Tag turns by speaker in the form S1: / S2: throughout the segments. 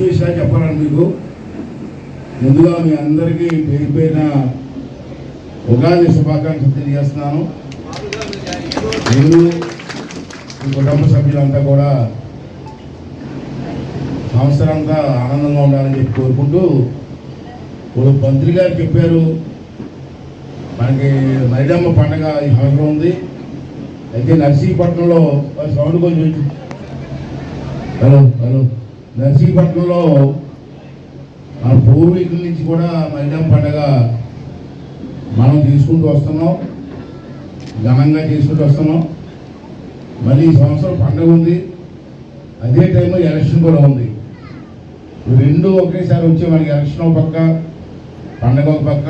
S1: విషయాలు చెప్పాలని మీకు ముందుగా మీ అందరికీ పేరు పేరున ఉగాది శుభాకాంక్షలు తెలియజేస్తున్నాను. మీరు మీ కుటుంబ సభ్యులంతా కూడా సంవత్సరంతా ఆనందంగా ఉండాలని చెప్పి కోరుకుంటూ, ఇప్పుడు మంత్రి గారు చెప్పారు మనకి మైడమ్మ పండగ ఈ సంవత్సరం ఉంది. అయితే నర్సీపట్నంలో సౌండ్ కొంచెం హలో నర్సీపట్నంలో మన పూర్వీకుల నుంచి కూడా మైడమ్మ పండగ మనం తీసుకుంటూ వస్తున్నాం, ఘనంగా చేసుకుంటూ వస్తున్నాం. మళ్ళీ ఈ సంవత్సరం పండుగ ఉంది, అదే టైంలో ఎలక్షన్ కూడా ఉంది. రెండు ఒకేసారి వచ్చే మనకి ఎలక్షన్ ఒక పక్క, పండగ ఒక పక్క.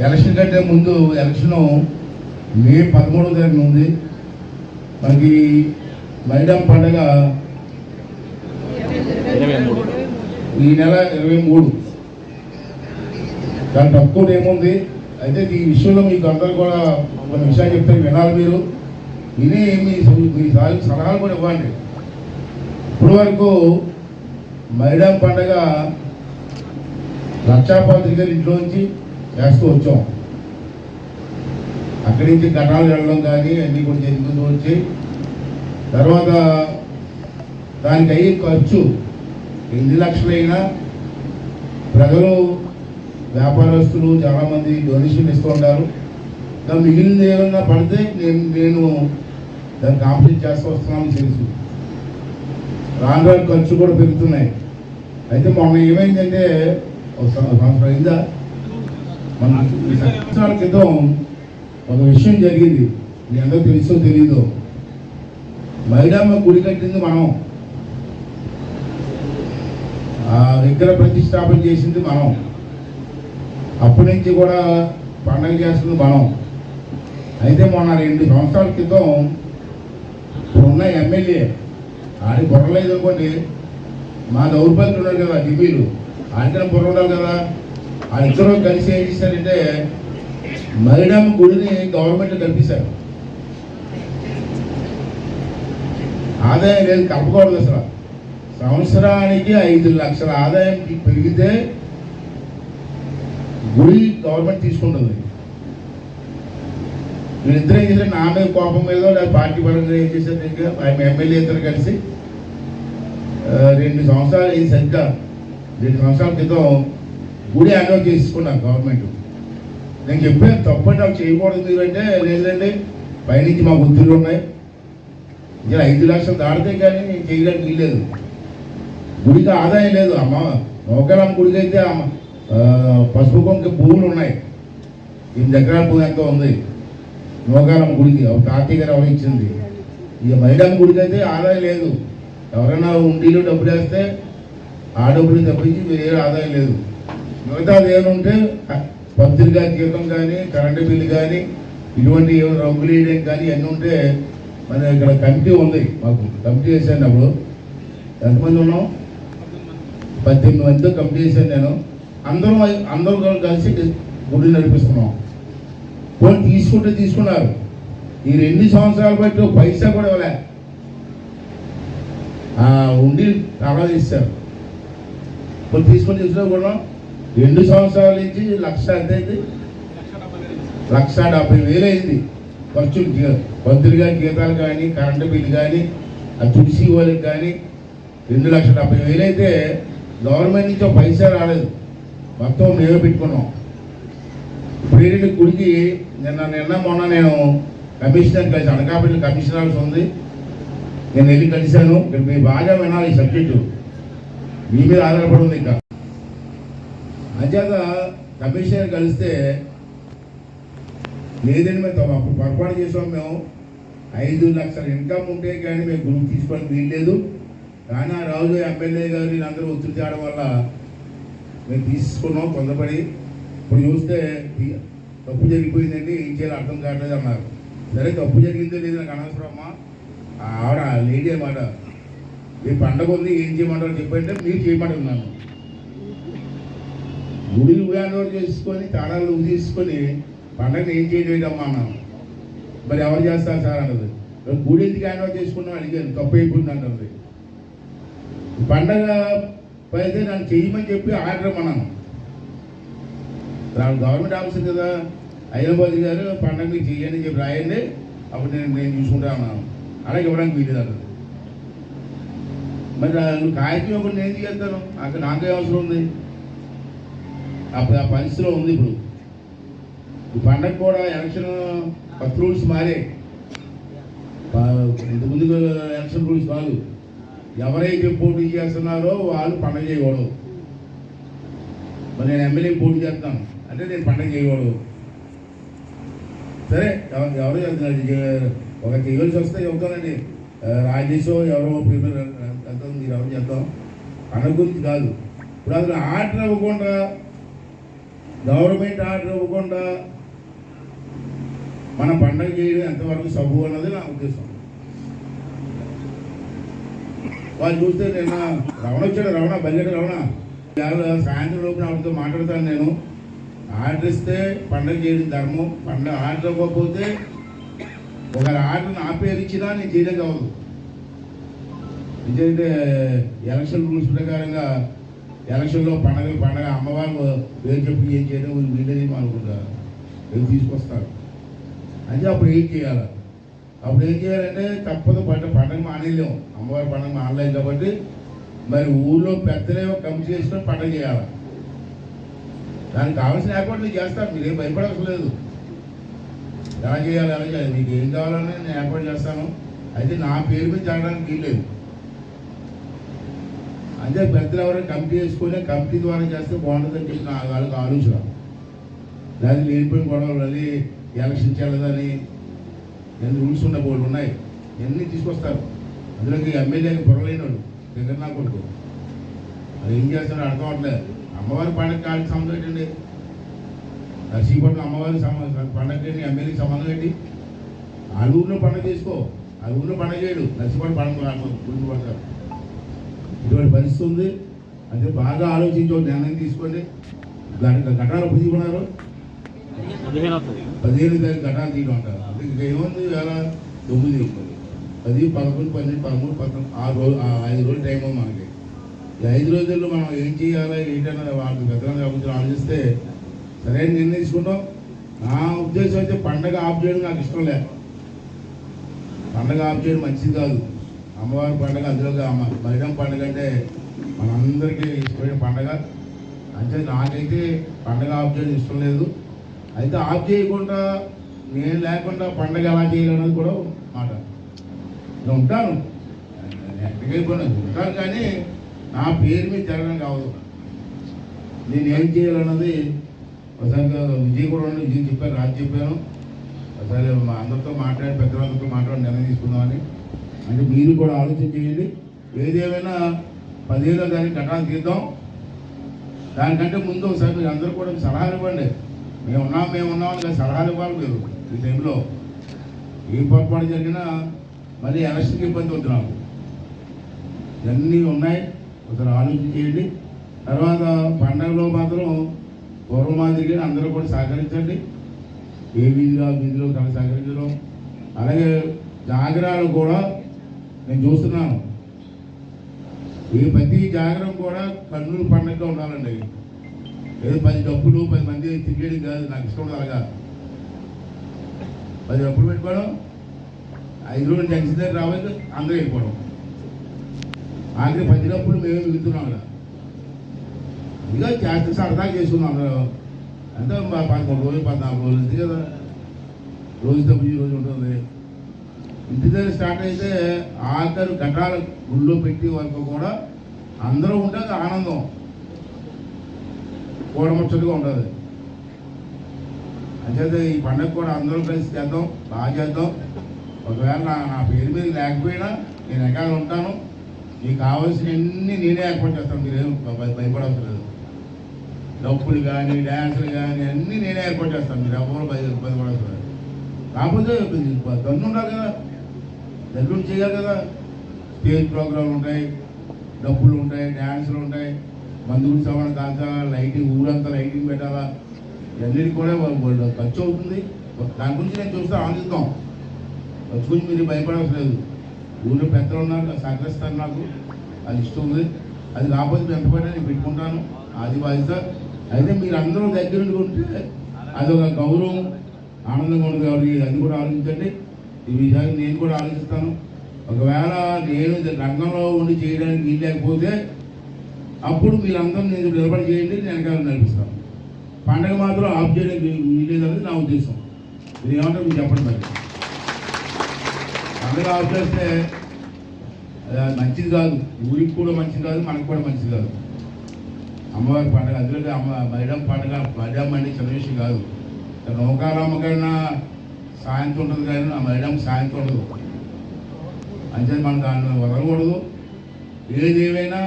S1: ఎలక్షన్ కంటే ముందు ఎలక్షన్ మే 13వ తారీఖున ఉంది. మనకి మైడమ్మ పండగ ఈ నెల 23. దాని తక్కువ ఏముంది. అయితే ఈ విషయంలో మీకు అందరూ కూడా కొన్ని విషయాలు చెప్తే వినాలి. మీరు విని మీ సలహాలు కూడా ఇవ్వండి. ఇప్పటి వరకు మైడమ్మ పండగ లక్షాపాత్రికలు ఇంట్లోంచి చేస్తూ వచ్చాం. అక్కడి నుంచి ఘటాలు వెళ్ళడం కానీ అన్నీ కూడా జరుగుతూ వచ్చి, తర్వాత దానికి అయ్యే ఖర్చు ఎన్ని లక్షలైనా ప్రజలు, వ్యాపారస్తులు చాలామంది డొనేషన్ ఇస్తూ ఉంటారు. దాని మిగిలింది ఏమైనా పడితే నేను దాన్ని కాంప్లీట్ చేస్తూ వస్తున్నాను తెలుసు. రాను రాను ఖర్చు కూడా పెరుగుతున్నాయి. అయితే మొన్న ఏమైందంటే ఒక సంవత్సరం అయిందా, మన సంవత్సరాల క్రితం ఒక విషయం జరిగింది. మీ అందరూ తెలుసో తెలీదు. మైడమ్మ గుడి కట్టింది మనం, ఆ విగ్రహ ప్రతిష్టాపన చేసింది మనం, అప్పటి నుంచి కూడా పండగ చేస్తుంది మనం. అయితే మొన్న 2 సంవత్సరాల క్రితం ఇప్పుడున్న ఎమ్మెల్యే ఆడికి బుర్రలేదు అనుకోండి, మా దౌర్బల్యం ఉన్నారు కదా ఢిల్లీలు, ఆయనకైనా బుర్ర ఉండాలి కదా. వాళ్ళిద్దరూ కలిసి ఏం చేశారంటే మైడమ్మ గుడిని గవర్నమెంట్ కల్పిస్తారు. ఆదాయం లేదు, కప్పకూడదు అసలు. సంవత్సరానికి 5 లక్షల ఆదాయం పెరిగితే గుడి గవర్నమెంట్ తీసుకుంటుంది. వీళ్ళిద్దరూ ఏం చేశారు, నా మీద కోపం మీద లేదా పార్టీ పరంగా ఏం చేశారు, ఇంకా ఆయన ఎమ్మెల్యే ఇద్దరు కలిసి 2 సంవత్సరాలు ఇది సరిగ్గా 2 సంవత్సరాల క్రితం గుడి హ్యాండ్ చేసుకున్నాను గవర్నమెంట్. నేను చెప్పాను తప్పంటే అవి చేయకూడదు మీరంటే, లేదండి పైనుంచి మా బుద్ధులు ఉన్నాయి, ఇంకా 5 లక్షలు దాడితే కానీ నేను చేయడానికి వీల్లేదు. గుడికి ఆదాయం లేదు. అమ్మ నౌకలమ్మ గుడికి అయితే పసుపు కొంక భూములు ఉన్నాయి, 8 ఎకరాల భూమి ఎంతో ఉంది నౌకలమ్మ గుడికి, తాతయ్య గారు ఎవరు ఇచ్చింది. ఇక మైడమ్మ గుడికి అయితే ఆదాయం లేదు. ఎవరైనా ఉండిలో డబ్బులు వేస్తే ఆ డబ్బులు తప్పించి వేరే ఆదాయం లేదు. మిగతాది ఏమంటే పత్రికా జీతం కానీ, కరెంటు బిల్లు కానీ, ఇటువంటి రంగులు వేయడం కానీ అన్నీ ఉంటే మన ఇక్కడ కమిటీ ఉంది. మాకు కమిటీ వేసాను. అప్పుడు ఎంతమంది ఉన్నాం, 18 మందితో కమిటీ వేసాను నేను. అందరూ కలిసి గుడి నడిపిస్తున్నాం. పోనీ తీసుకున్నారు. ఈ 2 సంవత్సరాలు బట్టి పైసా కూడా ఇవ్వలే, ఉండి అలా ఇస్తారు. ఇప్పుడు తీసుకున్నా కూడా 2 సంవత్సరాల నుంచి లక్ష ఎంత అయింది, 1,70,000 అయింది ఖర్చు. పత్రికా గీతాలు కానీ, కరెంటు బిల్లు కానీ, ఆ తుడిసి వాళ్ళకి కానీ 2,70,000 అయితే గవర్నమెంట్ నుంచి ఒక పైసా రాలేదు. మొత్తం మేమే పెట్టుకున్నాం. ఇప్పుడు ఏంటంటే గుడికి నిన్న మొన్న నేను కమిషనర్ కలిసి, అనకాపల్లి కమిషనర్ ఆఫీస్ ఉంది, నేను వెళ్ళి కలిశాను. ఇక్కడ మీరు బాగా వినాలి ఈ సబ్జెక్టు, మీ మీద ఆధారపడి ఉంది. ఇంకా అంచేత కమిషనర్ కలిస్తే లేదండి మేము అప్పుడు పొరపాటు చేసాం, మేము 5 లక్షల ఇన్కమ్ ఉంటే కానీ మేము గురువు తీసుకోవడానికి వీల్లేదు. కానీ ఆ రాజు ఎమ్మెల్యే గారు వీళ్ళందరూ ఒత్తిడి చేయడం వల్ల మేము తీసుకున్నాం తొందరపడి. ఇప్పుడు చూస్తే తప్పు జరిగిపోయిందండి, ఏం చేయాలో అర్థం కావట్లేదు అన్నారు. సరే తప్పు జరిగిందో లేదు నాకు అనవసరమ్మా, ఆవిడ లేడీ అన్నమాట. మీ పండగ ఉంది ఏం చేయమంటారు చెప్పంటే మీరు చేయమంటున్నాను. గుడిని హ్యాండ్ చేసుకొని తాళాలు తీసుకొని పండగను ఏం చేయలేదమ్మా అన్నాను. మరి ఎవరు చేస్తారు సార్ అన్నది. గుడి ఎందుకు హ్యాండ్ చేసుకున్నాం అడిగాను, తప్పు అయిపోయింది అన్నది. పండగ అయితే నన్ను చేయమని చెప్పి ఆర్డర్ ఇమ్మన్నాను. గవర్నమెంట్ ఆఫీసర్ కదా, అయ్యబాజు గారు పండగ మీకు చెయ్యండి చెప్పి రాయండి, అప్పుడు నేను చూసుకుంటా ఉన్నాను. అలాగే ఇవ్వడానికి వీలు అన్నది. మరి కాగితం ఒకటి నేను చేస్తాను, అక్కడ నాకే అవసరం ఉంది. అప్పుడు ఆ పరిస్థితిలో ఉంది. ఇప్పుడు ఈ పండగ కూడా ఎలక్షన్ ఫస్ట్ రూల్స్ మారే. ఇంతకుముందు ఎలక్షన్ రూల్స్ కాదు, ఎవరైతే పోటీ చేస్తున్నారో వాళ్ళు పండగ చేయకూడదు. మరి నేను ఎమ్మెల్యే పోటీ చేస్తాను అంటే నేను పండగ చేయకూడదు. సరే, ఎవరు ఒక చేయవలసి వస్తే చెబుతానండి. రాజేషో ఎవరో వెళ్తాం, మీరు ఎవరు చేద్దాం పండగ గురించి కాదు. ఇప్పుడు అసలు ఆర్డర్ ఇవ్వకుండా, గవర్నమెంట్ ఆర్డర్ ఇవ్వకుండా మన పండగ చేయడం ఎంతవరకు సబు అన్నది నా ఉద్దేశం. వాళ్ళు చూస్తే నిన్న రమణ వచ్చాడు, రమణ బల్లెట రమణ సాయంత్రం లోపల ఆవిడతో మాట్లాడతాను నేను. ఆర్డర్ ఇస్తే పండగ చేయడం ధర్మం, పండగ ఆర్డర్ ఇవ్వకపోతే ఒకవేళ ఆర్డర్ని నా పేరు ఇచ్చినా నేను చేయడం కావదు. ఎందుకంటే ఎలక్షన్ రూల్స్ ప్రకారంగా ఎలక్షన్లో పండగ అమ్మవారు పేరు చెప్పి ఏం చేయడం వీళ్ళని అనుకుంటా ఏం తీసుకొస్తారు. అంటే అప్పుడు ఏం చేయాలి? అప్పుడు ఏం చేయాలంటే తప్పదు, పండగ మానేలేము, అమ్మవారి పండగ మానలేదు కాబట్టి మరి ఊళ్ళో పెద్దలే కమిటీ చేసుకొని పండగ చేయాలి. దానికి కావాల్సిన ఏర్పాట్లు చేస్తాను, మీరేం భయపడవలసిన లేదు. ఎలా చేయాలి మీకు ఏం కావాలని నేను ఏర్పాటు చేస్తాను. అయితే నా పేరు మీద జరగడానికి వీల్లేదు. అంటే పెద్దలు ఎవరైనా కమిటీ వేసుకొని కమిటీ ద్వారా చేస్తే బాగుంటుందని చెప్పి నా వాళ్ళకి ఆలోచన. దాన్ని లేనిపోయిన గొడవలు మళ్ళీ ఎలక్షన్ చెల్లదని ఎన్ని రూల్స్ ఉన్న బోర్డు ఉన్నాయి, ఇవన్నీ తీసుకొస్తారు. అందులోకి ఎమ్మెల్యేకి పొరలేనాడు దగ్గర నా కొడుకు అది ఏం చేస్తాడో అర్థం అవట్లేదు. అమ్మవారి పండుగ కాళ్ళకి సంబంధం ఏంటండి? నర్సీపట్నం అమ్మవారి పండగ ఎమ్మెల్యేకి సంబంధం ఏంటి? ఆ ఊరిలో పండుగ చేసుకో, ఆ ఊరిలో పండుగ చేయడు, నర్సీపట్నం పండుగ గురించి పడతారు. ఇటువంటి పరిస్థితి ఉంది. అంటే బాగా ఆలోచించి ఒక నిర్ణయం తీసుకోండి. ఘటాలు ఎప్పుడు తీసుకున్నారు? 15 తారీఖు ఘటాలు తీయడం అంటారు. ఇంకా ఏముంది? వేళ 9, 10, 11, 12, 13, 14 5 రోజులు టైం ఉంది మనకి. ఈ 5 రోజుల్లో మనం ఏం చేయాలి ఏంటన్నది వాళ్ళకి పెద్దలందరూ అభివృద్ధి ఆలోచిస్తే సరైన నిర్ణయం తీసుకుంటాం. నా ఉద్దేశం అయితే పండగ ఆఫ్ చేయడం నాకు ఇష్టం లేదు. పండగ ఆఫ్ చేయడం మంచిది కాదు. అమ్మవారి పండుగ, అందులో మహిళ పండుగ అంటే మనందరికీ ఇష్టమైన పండుగ. అంటే నాకైతే పండగ ఆఫ్ చేయడం ఇష్టం లేదు. అయితే ఆఫ్ చేయకుండా నేను లేకుండా పండగ ఎలా చేయాలన్నది కూడా మాట. నేను ఉంటాను, ఎక్కడికైపోయినది ఉంటాను, కానీ నా పేరు మీద జరగడం కావదు. నేను ఏం చేయాలన్నది ఒకసారి విజయ్ కూడా విజయ్ చెప్పాను, రాజు చెప్పాను. ఒకసారి మా అందరితో మాట్లాడి పెద్దలందరితో మాట్లాడి నిర్ణయం తీసుకుందామని. అంటే మీరు కూడా ఆలోచన చేయండి. ఏదేమైనా 15వ తారీఖు ఘటాలు తీద్దాం. దానికంటే ముందు ఒకసారి మీరు అందరూ కూడా సలహాలు ఇవ్వండి. మేమున్నాం అని సలహాలు ఇవ్వాలి. మీరు ఈ టైంలో ఏ పొరపాటు జరిగినా మళ్ళీ ఎలక్షన్కి ఇబ్బంది వద్దు. నాకు ఇవన్నీ ఉన్నాయి, ఒకసారి ఆలోచన చేయండి. తర్వాత పండగలో మాత్రం పూర్వ మాదిరిగా అందరూ కూడా సహకరించండి. ఏ వీధిలో తన సహకరించడం. అలాగే జాగరాలు కూడా నేను చూస్తున్నాను. ప్రతి జాగరం కూడా కన్నుల పండుగగా ఉండాలండి. ఏదో 10 డబ్బులు 10 మంది తిరిగేది కాదు, నాకు ఇష్టం ఉండదు. అలాగా 10 డబ్బులు పెట్టుకోవడం, 5 రోజులు జంక్షన్ దగ్గర రావాలి, అందరూ వెళ్ళిపోవడం. ఆఖరి 10 డబ్బులు మేమే మిగులుతున్నాం కదా. ఇక చేస్తే సరదాగా చేసుకున్నాం అందరూ. అంటే 13 రోజులు 14 రోజులు ఉంది కదా, రోజు తప్పు ఈ రోజు ఉంటుంది. ఇంటి దగ్గర స్టార్ట్ అయితే ఆఖరు ఘటాల గుళ్ళో పెట్టి వరకు కూడా అందరూ ఉంటే ఆనందం కూడముచ్చటగా ఉంటుంది. అంచేత ఈ పండుగ కూడా అందరూ కలిసి చేద్దాం, బాగా చేద్దాం. ఒకవేళ నా పేరు మీద లేకపోయినా నేను ఎక్కడ ఉంటాను. మీకు కావాల్సినవన్నీ నేనే ఏర్పాటు చేస్తాను, మీరేం భయపడవసరం లేదు. డప్పులు కానీ డ్యాన్సులు కానీ అన్నీ నేనే ఏర్పాటు చేస్తాను, మీరు ఎవరు భయపడవసరం లేదు. కాకపోతే దన్ను ఉండాలి కదా, దన్నులు చేయాలి కదా. స్టేజ్ ప్రోగ్రాంలు ఉంటాయి, డప్పులు ఉంటాయి, డ్యాన్సులు ఉంటాయి, మందుగుడి సవరణ కాల్చాలా, లైటింగ్ ఊరంతా లైటింగ్ పెట్టాలా, ఇవన్నిటికి కూడా ఖర్చు అవుతుంది. దాని గురించి నేను చూస్తే ఆలోచిద్దాం. ఖర్చు గురించి మీరు భయపడవలసిన లేదు. ఊళ్ళో పెద్దలు ఉన్నారు, సహకరిస్తారు, నాకు అది ఇష్టం ఉంది. అది కాకపోతే ఎంత పైన నేను పెట్టుకుంటాను, అది బాధ్యత. అయితే మీరు అందరూ దగ్గర ఉండి ఉంటే అదొక గౌరవం, ఆనందంగా ఉంది. కాబట్టి అది కూడా ఆలోచించండి. ఈ విషయాన్ని నేను కూడా ఆలోచిస్తాను. ఒకవేళ నేను రంగంలో ఉండి చేయడానికి వీలు లేకపోతే అప్పుడు మీరందరూ నేను నిలబడి చేయండి, నేను వెనకాల నడిపిస్తాను. పండగ మాత్రం ఆఫ్ చేయడానికి వీలేదనేది నా ఉద్దేశం. మీరు ఏమంటారు మీరు చెప్పండి. మరి పండగ ఆఫ్ చేస్తే మంచిది కాదు, ఊరికి కూడా మంచిది కాదు, మనకు కూడా మంచిది కాదు. అమ్మవారి పండుగ అందులో మైడం పండుగ మైడం అంటే చిన్న విషయం కాదు. నౌకాలమ్మకైనా సాయంత్రం ఉంటుంది కానీ ఆ మైడం సాయంత్రం ఉండదు. అంతే మనం దాన్ని వదలకూడదు. ఏదేమైనా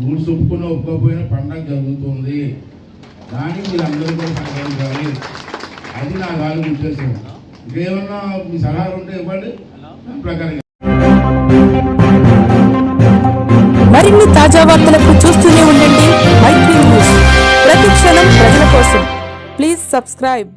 S1: రూల్స్ ఒప్పుకోకపోయినా పండగ జరుగుతుంది. దానికి మీరు అందరూ కూడా సహకరించాలి. అది నా గాలి ఉద్దేశం. ఇంకేమన్నా మీ సలహాలు ఉంటే ఇవ్వండి, ప్రకారంగా.
S2: మరిన్ని తాజా వార్తలకు చూస్తూనే ఉండండి మైత్రి న్యూస్. ప్రతి క్షణం ప్రజల కోసం. Please subscribe.